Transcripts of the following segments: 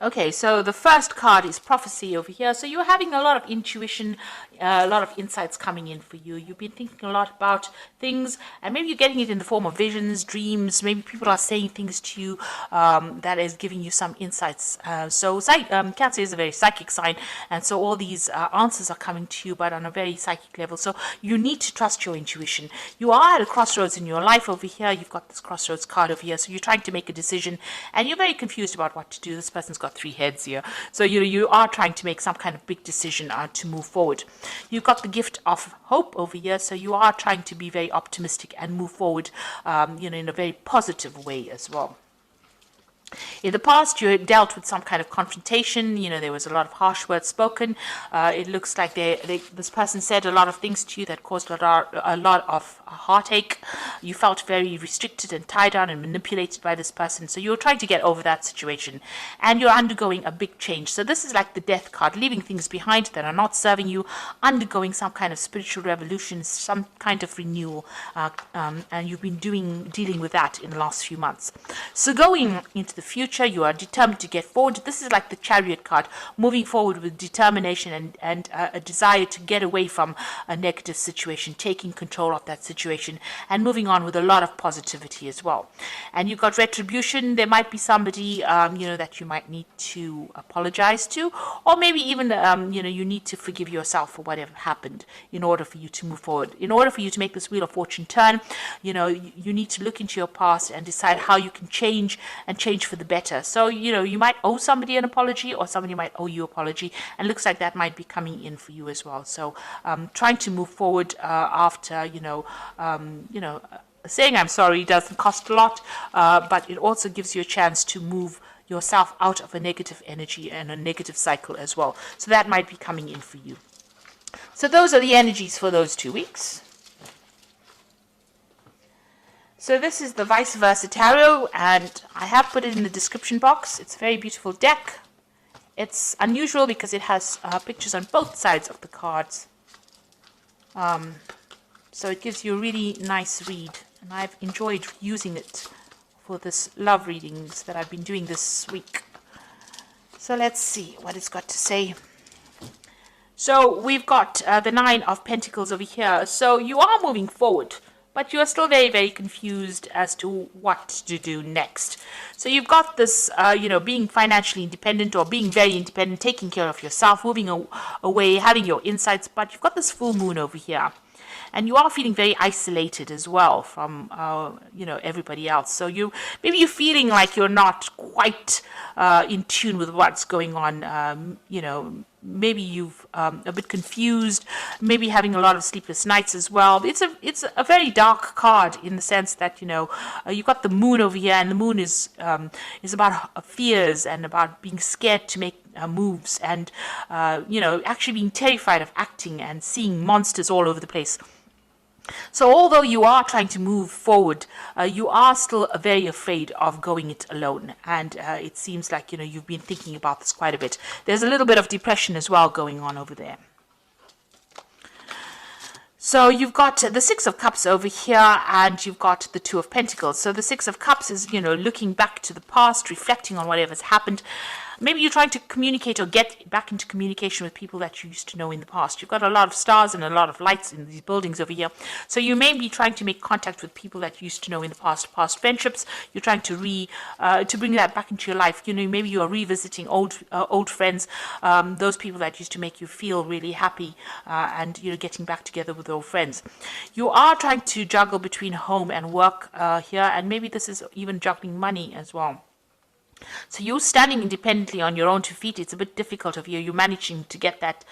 Okay, so the first card is prophecy over here. So you're having a lot of intuition, a lot of insights coming in for you. You've been thinking a lot about things, and maybe you're getting it in the form of visions, dreams. Maybe people are saying things to you that is giving you some insights. Cancer is a very psychic sign, and so all these answers are coming to you, but on a very psychic level. So you need to trust your intuition. You are at a crossroads in your life over here. You've got this crossroads card over here. So you're trying to make a decision, and you're very confused about what to do. This person's got 3 heads here. So you are trying to make some kind of big decision to move forward. You've got the gift of hope over here. So you are trying to be very optimistic and move forward, in a very positive way as well. In the past, you had dealt with some kind of confrontation. There was a lot of harsh words spoken. It looks like this person said a lot of things to you that caused a lot of heartache. You felt very restricted and tied down and manipulated by this person. So you're trying to get over that situation, and you're undergoing a big change. So this is like the death card, leaving things behind that are not serving you, undergoing some kind of spiritual revolution, some kind of renewal, and you've been dealing with that in the last few months. So going into the future, you are determined to get forward. This is like the Chariot card, moving forward with determination and a desire to get away from a negative situation, taking control of that situation, and moving on with a lot of positivity as well. And you've got retribution. There might be somebody that you might need to apologize to, or maybe even you need to forgive yourself for whatever happened in order for you to move forward. In order for you to make this wheel of fortune turn, you need to look into your past and decide how you can change for the better. So you might owe somebody an apology, or somebody might owe you an apology, and looks like that might be coming in for you as well. So trying to move forward after saying I'm sorry doesn't cost a lot, but it also gives you a chance to move yourself out of a negative energy and a negative cycle as well. So that might be coming in for you. So those are the energies for those 2 weeks. So this is the Vice Versa Tarot, and I have put it in the description box. It's a very beautiful deck. It's unusual because it has pictures on both sides of the cards. So it gives you a really nice read, and I've enjoyed using it for this love readings that I've been doing this week. So let's see what it's got to say. So we've got the 9 of Pentacles over here. So you are moving forward, but you're still very, very confused as to what to do next. So you've got this, being financially independent, or being very independent, taking care of yourself, moving away, having your insights, but you've got this full moon over here. And you are feeling very isolated as well from, everybody else. So maybe you're feeling like you're not quite in tune with what's going on, maybe you've a bit confused, maybe having a lot of sleepless nights as well. It's a very dark card in the sense that you've got the moon over here, and the moon is about fears and about being scared to make moves, and actually being terrified of acting and seeing monsters all over the place. So although you are trying to move forward, you are still very afraid of going it alone. And it seems like, you've been thinking about this quite a bit. There's a little bit of depression as well going on over there. So you've got the 6 of Cups over here, and you've got the 2 of Pentacles. So the 6 of Cups is, looking back to the past, reflecting on whatever's happened. Maybe you're trying to communicate or get back into communication with people that you used to know in the past. You've got a lot of stars and a lot of lights in these buildings over here. So you may be trying to make contact with people that you used to know in the past friendships. You're trying to bring that back into your life. Maybe you are revisiting old friends, those people that used to make you feel really happy, and getting back together with old friends. You are trying to juggle between home and work here, and maybe this is even juggling money as well. So you're standing independently on your own 2 feet. It's a bit difficult of you. You're managing to get that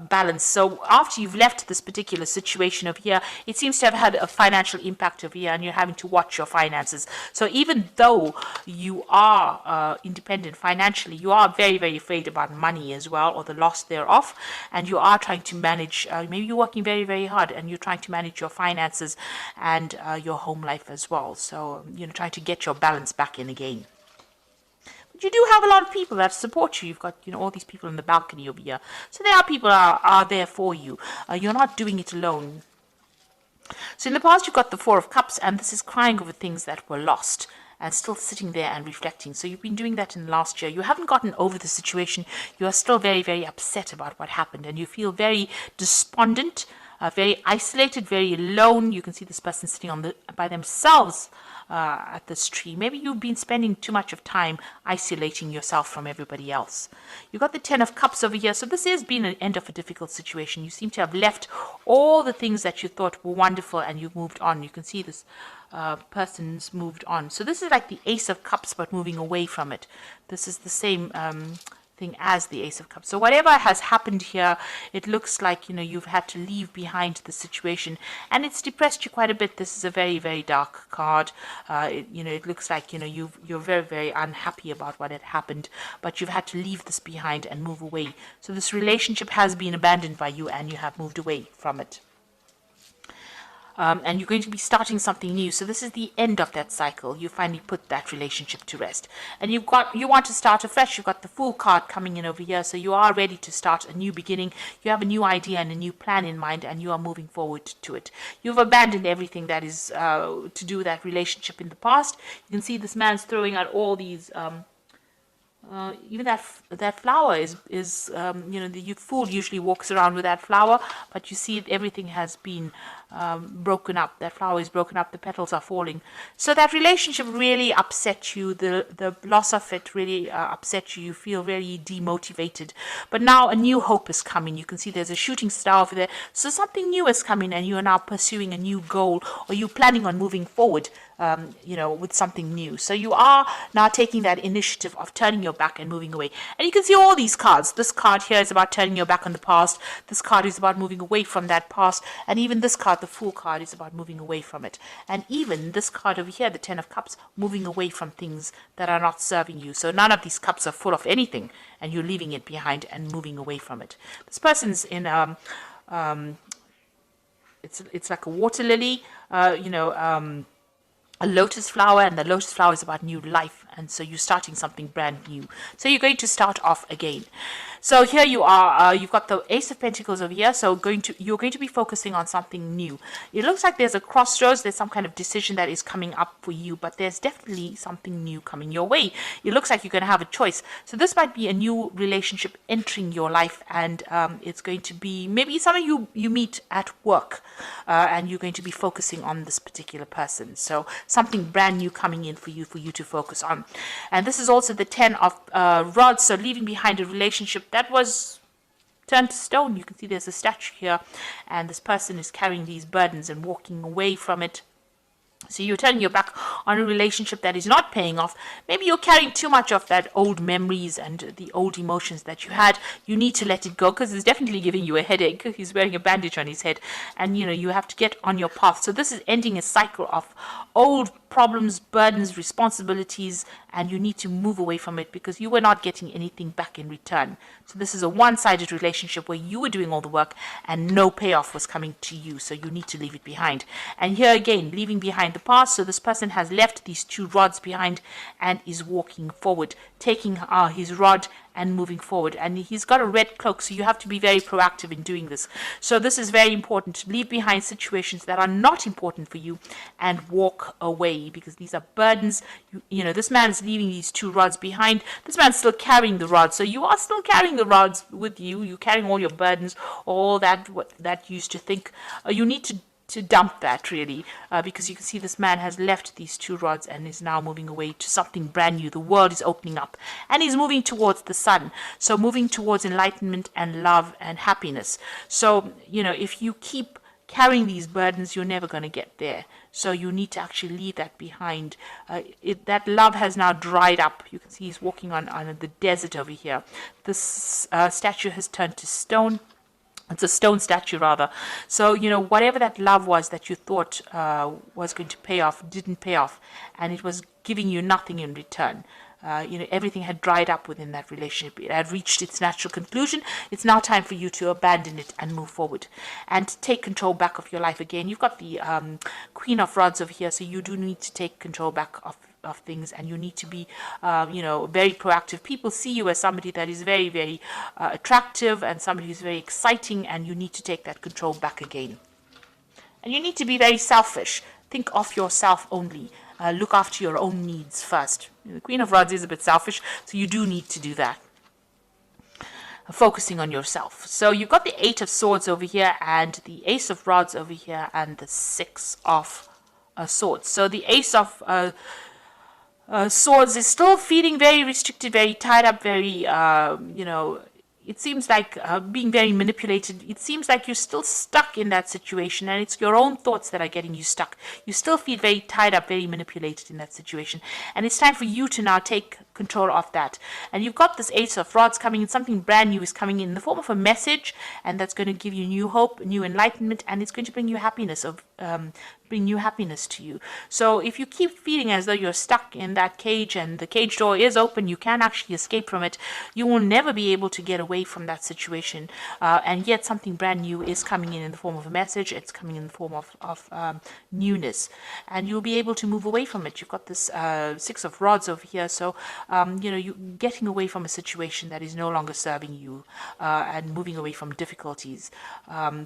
balance. So after you've left this particular situation over here, it seems to have had a financial impact over here, and you're having to watch your finances. So even though you are independent financially, you are very, very afraid about money as well, or the loss thereof. And you are trying to manage, maybe you're working very, very hard, and you're trying to manage your finances and your home life as well. So, trying to get your balance back in again. You do have a lot of people that support you. You've got, all these people in the balcony over here. So there are people are there for you. You're not doing it alone. So in the past, you've got the 4 of Cups, and this is crying over things that were lost. and still sitting there and reflecting. So you've been doing that in the last year. You haven't gotten over the situation. You are still very, very upset about what happened, and you feel very despondent, very isolated, very alone. You can see this person sitting by themselves at this tree. Maybe you've been spending too much of time isolating yourself from everybody else. You've got the Ten of Cups over here. So this has been an end of a difficult situation. You seem to have left all the things that you thought were wonderful and you've moved on. You can see this person's moved on. So this is like the Ace of Cups, but moving away from it. This is the same thing as the Ace of Cups. So whatever has happened here, it looks like, you've had to leave behind the situation, and it's depressed you quite a bit. This is a very, very dark card. It looks like, you're very, very unhappy about what had happened, but you've had to leave this behind and move away. So this relationship has been abandoned by you and you have moved away from it. And you're going to be starting something new. So this is the end of that cycle. You finally put that relationship to rest, and you want to start afresh. You've got the Fool card coming in over here, so you are ready to start a new beginning. You have a new idea and a new plan in mind, and you are moving forward to it. You've abandoned everything that is to do with that relationship in the past. You can see this man's throwing out all these even that flower is the fool usually walks around with that flower, but you see everything has been broken up. That flower is broken up, the petals are falling. So that relationship really upset you. The loss of it really upset you. You feel very demotivated. But now a new hope is coming. You can see there's a shooting star over there. So something new is coming, and you are now pursuing a new goal, or you're planning on moving forward with something new. So you are now taking that initiative of turning your back and moving away. And you can see all these cards. This card here is about turning your back on the past. This card is about moving away from that past. And even this card, the Fool card, is about moving away from it. And even this card over here, the Ten of Cups, moving away from things that are not serving you. So none of these cups are full of anything, and you're leaving it behind and moving away from it. This person's in it's like a water lily, a lotus flower, and the lotus flower is about new life, and so you're starting something brand new. So you're going to start off again. So here you are, you've got the Ace of Pentacles over here, so you're going to be focusing on something new. It looks like there's a crossroads, there's some kind of decision that is coming up for you, but there's definitely something new coming your way. It looks like you're going to have a choice. So this might be a new relationship entering your life, and it's going to be maybe someone you meet at work, and you're going to be focusing on this particular person. So something brand new coming in for you to focus on. And this is also the Ten of Rods, so leaving behind a relationship that was turned to stone. You can see there's a statue here, and this person is carrying these burdens and walking away from it. So you're turning your back on a relationship that is not paying off. Maybe you're carrying too much of that old memories and the old emotions that you had. You need to let it go, because it's definitely giving you a headache. He's wearing a bandage on his head, and you have to get on your path. So this is ending a cycle of old problems, burdens, responsibilities, and you need to move away from it because you were not getting anything back in return. So this is a one-sided relationship where you were doing all the work and no payoff was coming to you. So you need to leave it behind. And here again, leaving behind the past. So this person has left these two rods behind and is walking forward, taking his rod and moving forward. And he's got a red cloak, so you have to be very proactive in doing this. So this is very important, to leave behind situations that are not important for you and walk away, because these are burdens. This man is leaving these two rods behind. This man's still carrying the rods, so you are still carrying the rods with you. You're carrying all your burdens, all that you used to think. You need to dump that, really, because you can see this man has left these two rods and is now moving away to something brand new. The world is opening up and he's moving towards the sun, so moving towards enlightenment and love and happiness. So if you keep carrying these burdens, you're never going to get there. So you need to actually leave that behind. That love has now dried up. You can see he's walking on the desert over here. This statue has turned to stone. It's a stone statue, rather. So, whatever that love was that you thought was going to pay off, didn't pay off. And it was giving you nothing in return. Everything had dried up within that relationship. It had reached its natural conclusion. It's now time for you to abandon it and move forward and take control back of your life again. You've got the Queen of Rods over here, so you do need to take control back of things, and you need to be very proactive. People see you as somebody that is very, very attractive and somebody who's very exciting, and you need to take that control back again. And you need to be very selfish. Think of yourself only. look after your own needs first. The Queen of Rods is a bit selfish, so you do need to do that. Focusing on yourself. So you've got the Eight of Swords over here and the Ace of Rods over here and the Six of Swords. So the Ace of Swords is still feeling very restricted, very tied up, very, it seems like being very manipulated. It seems like you're still stuck in that situation, and it's your own thoughts that are getting you stuck. You still feel very tied up, very manipulated in that situation, and it's time for you to now take control of that. And you've got this Ace of Rods coming in. Something brand new is coming in the form of a message, and that's going to give you new hope, new enlightenment, and it's going to bring you happiness to you. So if you keep feeling as though you're stuck in that cage and the cage door is open, you can actually escape from it, you will never be able to get away from that situation. And yet something brand new is coming in the form of a message. It's coming in the form of newness, and you'll be able to move away from it. You've got this Six of Rods over here, so you're getting away from a situation that is no longer serving you, and moving away from difficulties.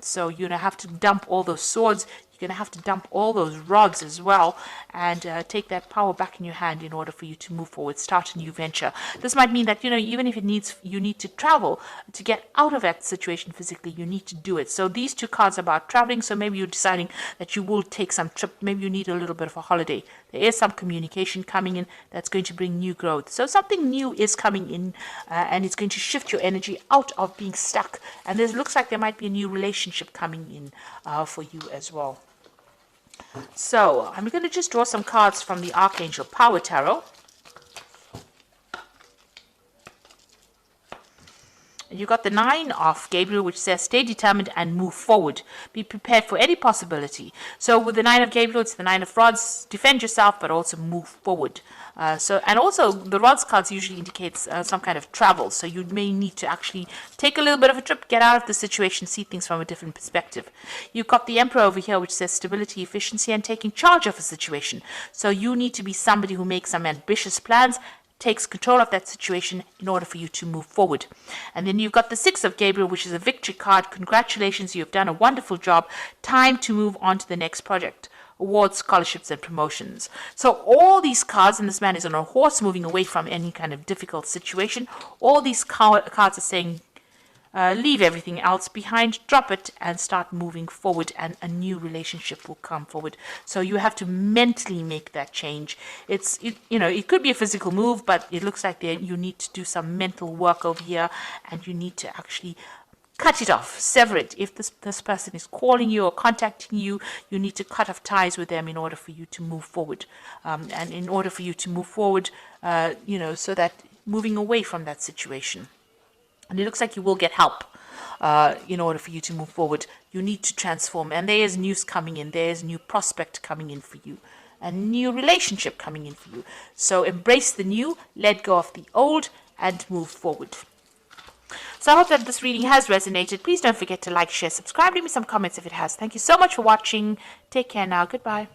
So you're gonna have to dump all those swords. You're going to have to dump all those rods as well, and take that power back in your hand in order for you to move forward, start a new venture. This might mean that, even if you need to travel to get out of that situation physically, you need to do it. So these two cards are about traveling. So maybe you're deciding that you will take some trip. Maybe you need a little bit of a holiday. There is some communication coming in that's going to bring new growth. So something new is coming in, and it's going to shift your energy out of being stuck. And it looks like there might be a new relationship coming in for you as well. So I'm going to just draw some cards from the Archangel Power Tarot. You've got the Nine of Gabriel, which says, stay determined and move forward. Be prepared for any possibility. So with the Nine of Gabriel, it's the Nine of Rods. Defend yourself, but also move forward. And also the Rods cards usually indicates some kind of travel. So you may need to actually take a little bit of a trip, get out of the situation, see things from a different perspective. You've got the Emperor over here, which says stability, efficiency, and taking charge of a situation. So you need to be somebody who makes some ambitious plans, takes control of that situation in order for you to move forward. And then you've got the Six of Gabriel, which is a victory card. Congratulations, you've done a wonderful job. Time to move on to the next project. Awards, scholarships, and promotions. So all these cards, and this man is on a horse moving away from any kind of difficult situation. All these cards are saying, leave everything else behind, drop it, and start moving forward, and a new relationship will come forward. So you have to mentally make that change. It could be a physical move, but it looks like you need to do some mental work over here, and you need to actually cut it off, sever it. If this person is calling you or contacting you, you need to cut off ties with them in order for you to move forward. And in order for you to move forward, so that moving away from that situation. And it looks like you will get help in order for you to move forward. You need to transform. And there is news coming in. There is new prospect coming in for you. A new relationship coming in for you. So embrace the new, let go of the old, and move forward. So I hope that this reading has resonated. Please don't forget to like, share, subscribe. Leave me some comments if it has. Thank you so much for watching. Take care now. Goodbye.